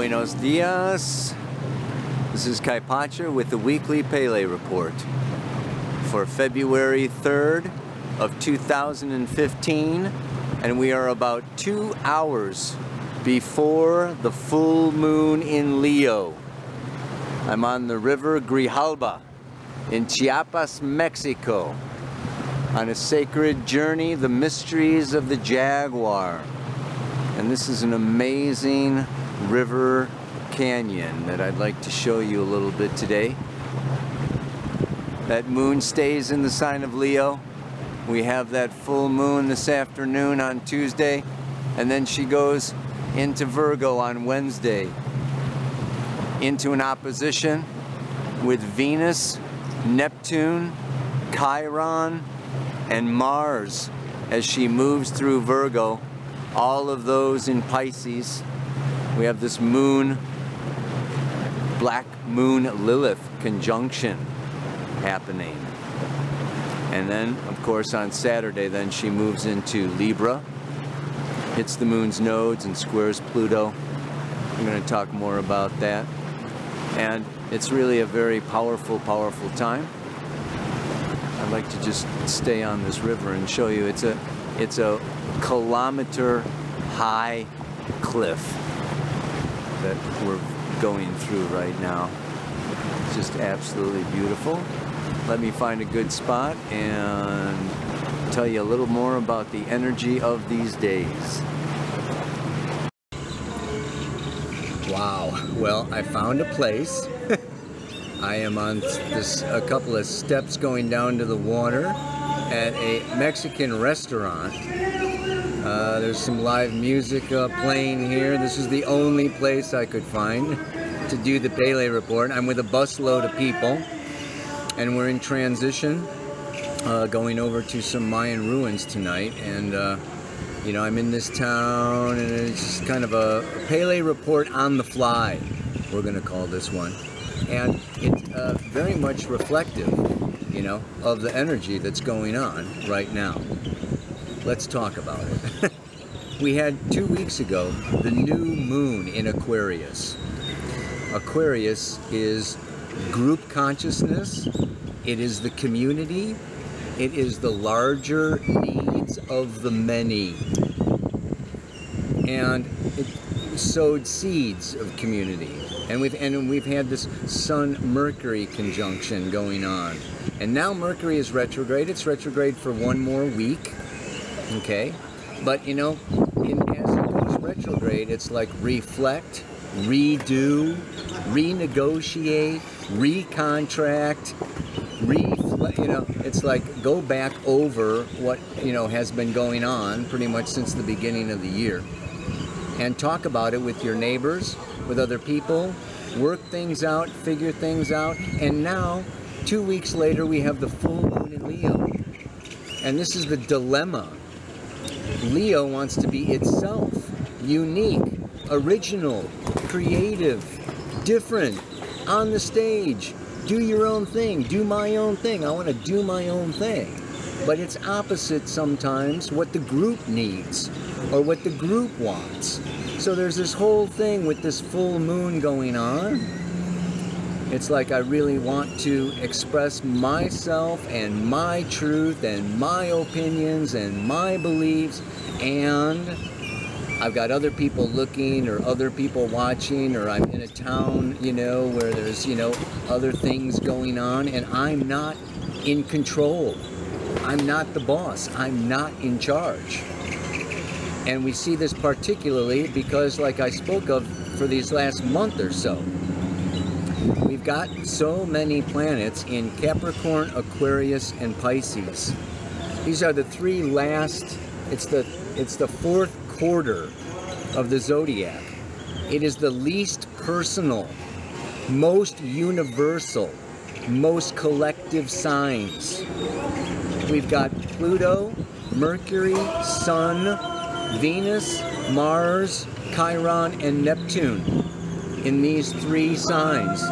Buenos dias. This is Kai Pacha with the weekly Pele report for February 3rd of 2015, and we are about 2 hours before the full moon in Leo. I'm on the river Grijalba in Chiapas, Mexico, on a sacred journey, the mysteries of the jaguar. And this is an amazing river canyon that I'd like to show you a little bit today. That moon stays in the sign of Leo. We have that full moon this afternoon on Tuesday, and then she goes into Virgo on Wednesday, into an opposition with Venus, Neptune, Chiron, and Mars as she moves through Virgo. All of those in Pisces. We have this moon, black moon Lilith conjunction happening. And then, of course, on Saturday, then she moves into Libra, hits the moon's nodes and squares Pluto. I'm going to talk more about that. And it's really a very powerful, powerful time. I'd like to just stay on this river and show you. It's a kilometer high cliff that we're going through right now. It's just absolutely beautiful. Let me find a good spot and tell you a little more about the energy of these days. Wow, well, I found a place. I am on a couple of steps going down to the water at a Mexican restaurant. There's some live music playing here. This is the only place I could find to do the Pele report. I'm with a busload of people, and we're in transition, going over to some Mayan ruins tonight. And you know, I'm in this town, and it's kind of a Pele report on the fly, we're going to call this one. And it's very much reflective, you know, of the energy that's going on right now. Let's talk about it. We had 2 weeks ago the new moon in Aquarius. Aquarius is group consciousness. It is the community. It is the larger needs of the many. And it sowed seeds of community. And we've had this Sun-Mercury conjunction going on. And now Mercury is retrograde. It's retrograde for 1 more week. Okay? But, you know, as it goes retrograde, it's like reflect, redo, renegotiate, recontract, you know, it's like go back over what, you know, has been going on pretty much since the beginning of the year. And talk about it with your neighbors, with other people, work things out, figure things out. And now, 2 weeks later, we have the full moon in Leo. And this is the dilemma. Leo wants to be itself, unique, original, creative, different, on the stage, do your own thing, do my own thing. I want to do my own thing. But it's opposite sometimes what the group needs or what the group wants. So there's this whole thing with this full moon going on. It's like I really want to express myself and my truth and my opinions and my beliefs, and I've got other people looking or other people watching, or I'm in a town, you know, where there's, you know, other things going on, and I'm not in control. I'm not the boss. I'm not in charge. And we see this particularly because, like I spoke of for these last month or so, we've got so many planets in Capricorn, Aquarius, and Pisces. These are the 3 last, it's the 4th quarter of the zodiac. It is the least personal, most universal, most collective signs. We've got Pluto, Mercury, Sun, Venus, Mars, Chiron, and Neptune in these 3 signs.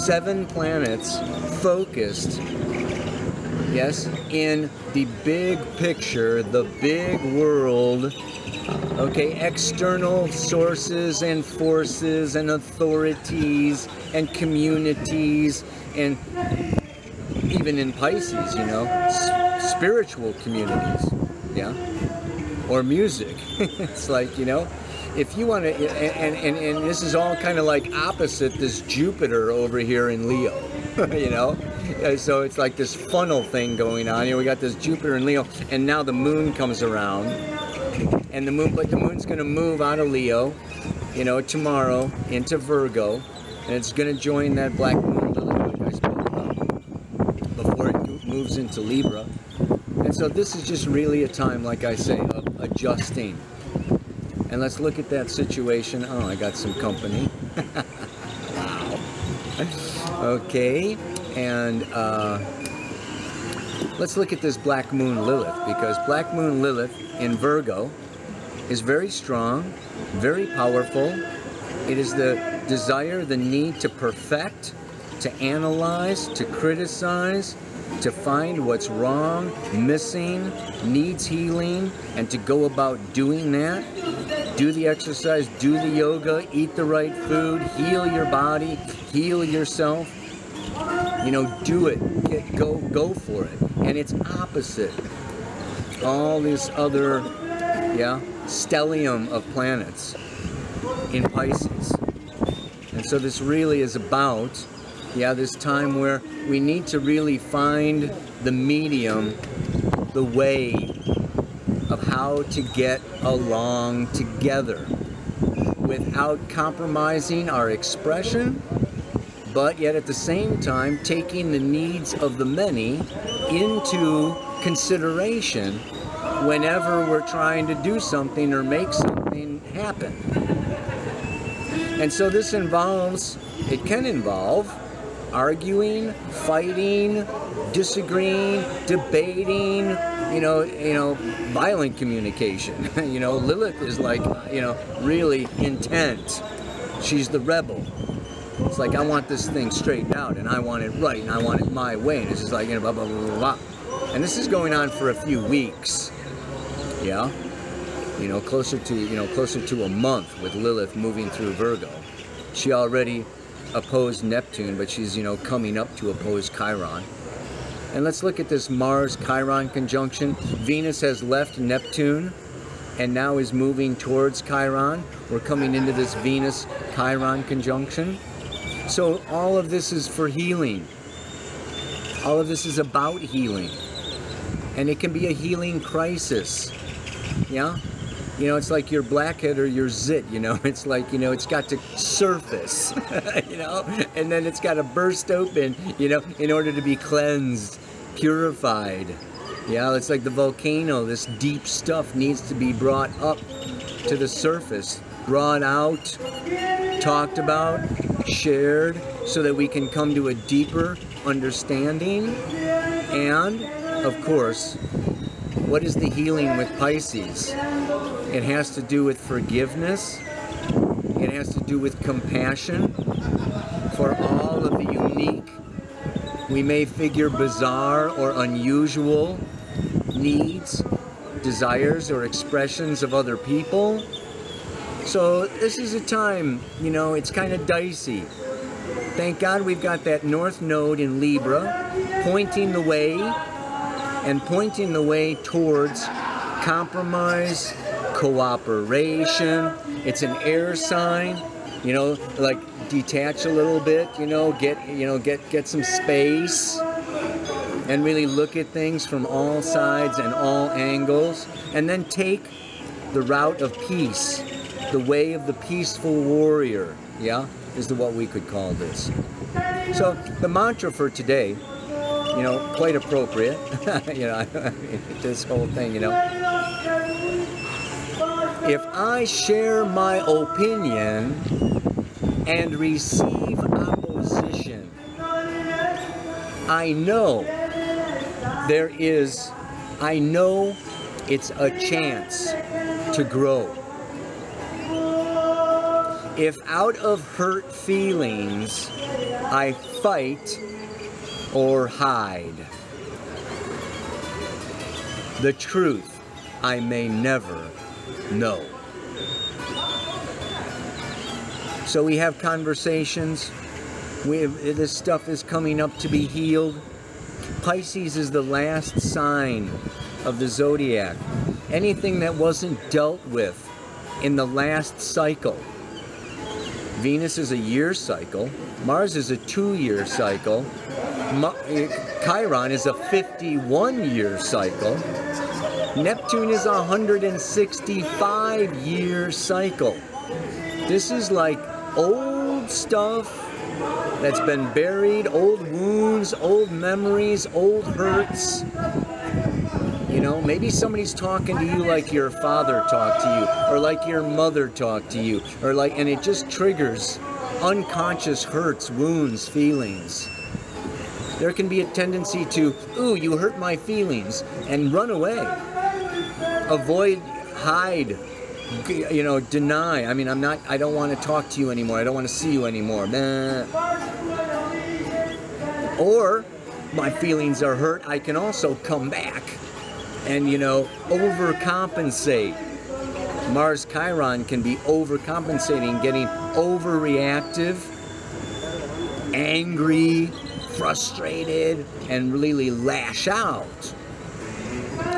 7 planets focused yes, in the big picture, the big world, okay, external sources and forces and authorities and communities, and even in Pisces, you know, spiritual communities, yeah, or music. It's like, you know, if you want to, and this is all kind of like opposite this Jupiter over here in Leo, you know. So it's like this funnel thing going on. You know, we got this Jupiter in Leo, and now the moon comes around, and the moon, but the moon's going to move out of Leo, you know, tomorrow into Virgo, and it's going to join that black moon Lilith, like I spoke about, before it moves into Libra. And so this is just really a time, like I say, of adjusting. And let's look at that situation. Oh, I got some company. Wow. Okay, and let's look at this black moon Lilith, because black moon Lilith in Virgo is very strong, very powerful. It is the desire, the need to perfect, to analyze, to criticize, to find what's wrong, missing, needs healing, and to go about doing that. Do the exercise, do the yoga, eat the right food, heal your body, heal yourself. You know, do it. Go for it. And it's opposite all this other, yeah, stellium of planets in Pisces. And so this really is about, yeah, this time where we need to really find the medium, the way of how to get along together without compromising our expression, but yet at the same time taking the needs of the many into consideration whenever we're trying to do something or make something happen. And so this involves, it can involve arguing, fighting, disagreeing, debating, you know, violent communication. You know, Lilith is like, you know, really intent. She's the rebel. It's like, I want this thing straightened out, and I want it right, and I want it my way, and it's just like, you know, blah, blah, blah, blah, blah. And this is going on for a few weeks, yeah? You know, closer to a month with Lilith moving through Virgo. She already opposed Neptune, but she's, you know, coming up to oppose Chiron. And let's look at this Mars-Chiron conjunction. Venus has left Neptune and now is moving towards Chiron. We're coming into this Venus-Chiron conjunction. So all of this is for healing. All of this is about healing. And it can be a healing crisis. Yeah? You know, it's like your blackhead or your zit, you know. It's like, you know, it's got to surface, you know, and then it's got to burst open, you know, in order to be cleansed, purified. Yeah, it's like the volcano. This deep stuff needs to be brought up to the surface, brought out, talked about, shared, so that we can come to a deeper understanding. And, of course, what is the healing with Pisces? It has to do with forgiveness. It has to do with compassion for all of the unique, we may figure bizarre or unusual needs, desires, or expressions of other people. So this is a time, you know, it's kind of dicey. Thank God we've got that North Node in Libra pointing the way, and pointing the way towards compromise, cooperation. It's an air sign, you know, like detach a little bit, you know, get some space and really look at things from all sides and all angles, and then take the route of peace, the way of the peaceful warrior, yeah, is what we could call this. So the mantra for today, you know, quite appropriate, you know, this whole thing, you know. If I share my opinion and receive opposition, I know it's a chance to grow. If out of hurt feelings I fight or hide, The truth I may never know. So we have conversations. This stuff is coming up to be healed. Pisces is the last sign of the zodiac. Anything that wasn't dealt with in the last cycle. Venus is a year cycle. Mars is a 2-year cycle. Chiron is a 51-year cycle. Neptune is a 165-year cycle. This is like old stuff that's been buried, old wounds, old memories, old hurts. You know, maybe somebody's talking to you like your father talked to you, or like your mother talked to you, or like, and it just triggers unconscious hurts, wounds, feelings. There can be a tendency to, ooh, you hurt my feelings, and run away. Avoid, hide, you know, deny. I mean, I don't want to talk to you anymore. I don't want to see you anymore. Nah. Or, my feelings are hurt, I can also come back and, you know, overcompensate. Mars Chiron can be overcompensating, getting overreactive, angry, frustrated, and really lash out.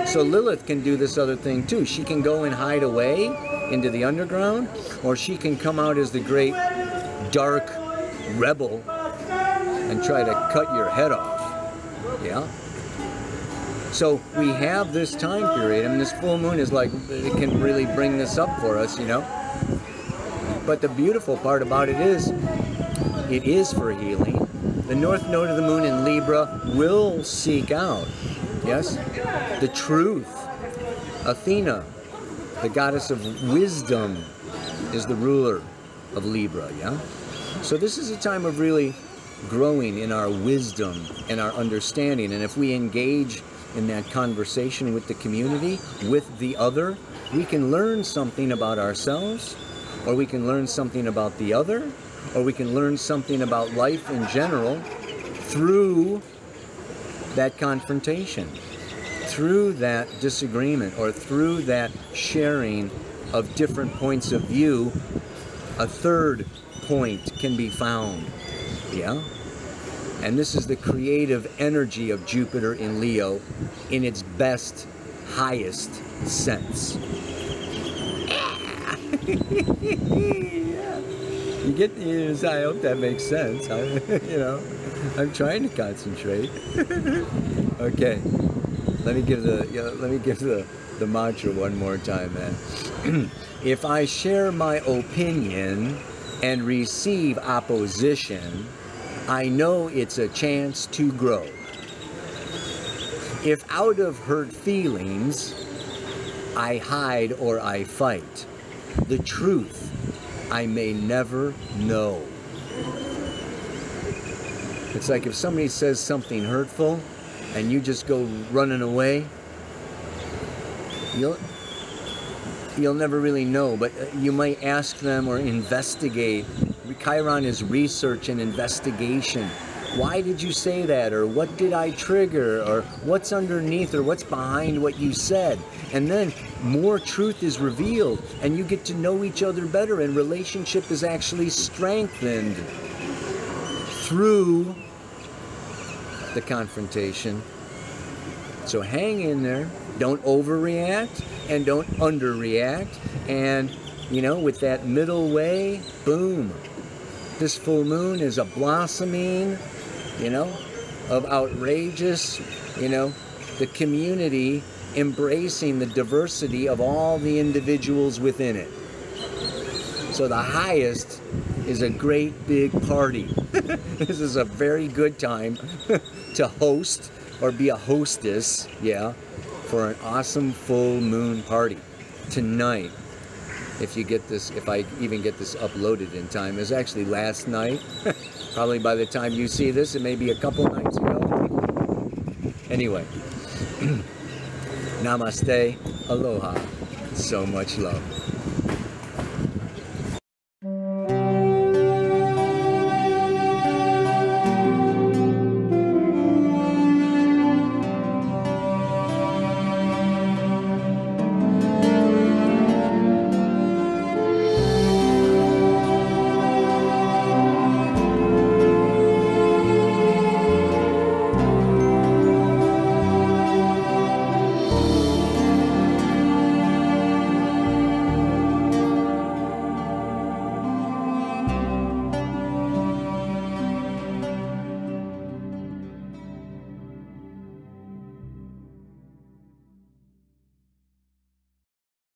So Lilith can do this other thing too. She can go and hide away into the underground, or she can come out as the great dark rebel and try to cut your head off. Yeah? So we have this time period, and this full moon is like, it can really bring this up for us, you know? But the beautiful part about it is for healing. The north node of the moon in Libra will seek out, yes, the truth. Athena, the goddess of wisdom, is the ruler of Libra, yeah? So this is a time of really growing in our wisdom and our understanding. And if we engage in that conversation with the community, with the other, we can learn something about ourselves, or we can learn something about the other, or we can learn something about life in general through that confrontation, through that disagreement, or through that sharing of different points of view. A third point can be found, yeah? And this is the creative energy of Jupiter in Leo in its best, highest sense. You get, I hope that makes sense. You know, I'm trying to concentrate. Okay, let me give the mantra one more time, man. If I share my opinion and receive opposition, I know it's a chance to grow. If out of hurt feelings, I hide or I fight, the truth I may never know. It's like if somebody says something hurtful and you just go running away, you'll never really know, but you might ask them or investigate. Chiron is research and investigation. Why did you say that? Or what did I trigger? Or what's underneath? Or what's behind what you said? And then more truth is revealed, and you get to know each other better, and relationship is actually strengthened through the confrontation. So hang in there. Don't overreact and don't underreact. And, you know, with that middle way, boom. This full moon is a blossoming, you know, of outrageous, you know, the community embracing the diversity of all the individuals within it. So the highest is a great big party. This is a very good time to host or be a hostess, yeah, for an awesome full moon party tonight. If you get this, if I even get this uploaded in time, is actually last night. Probably by the time you see this, it may be a couple nights ago. Anyway, namaste, aloha, so much love.